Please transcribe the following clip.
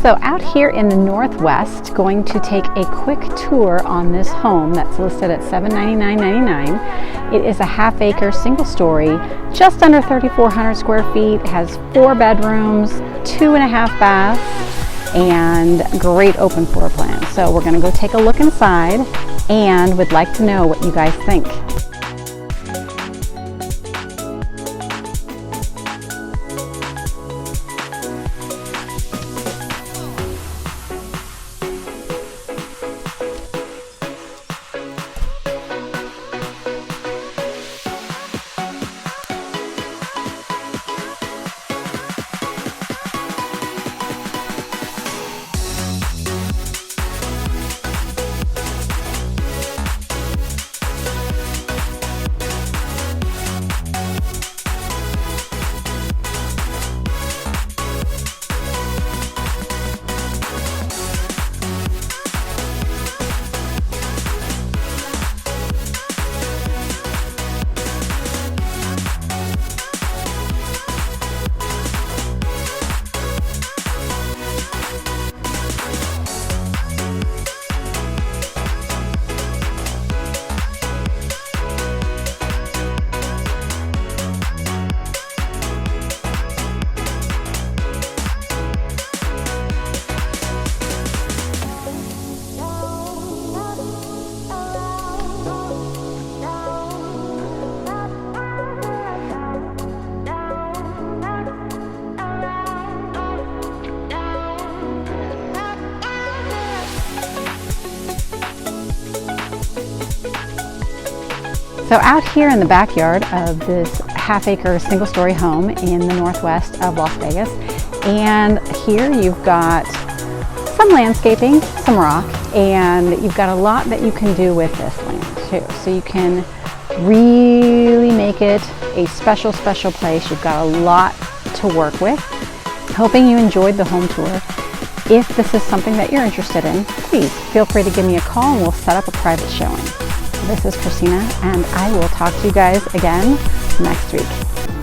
So out here in the Northwest, going to take a quick tour on this home that's listed at $799.99. It is a half-acre, single-story, just under 3,400 square feet. It has 4 bedrooms, 2.5 baths, and great open floor plan. So we're going to go take a look inside, and would like to know what you guys think. So out here in the backyard of this half-acre single-story home in the northwest of Las Vegas, and here you've got some landscaping, some rock, and you've got a lot that you can do with this land too. So you can really make it a special place. You've got a lot to work with. Hoping you enjoyed the home tour. If this is something that you're interested in, please feel free to give me a call and we'll set up a private showing. This is Christina, and I will talk to you guys again next week.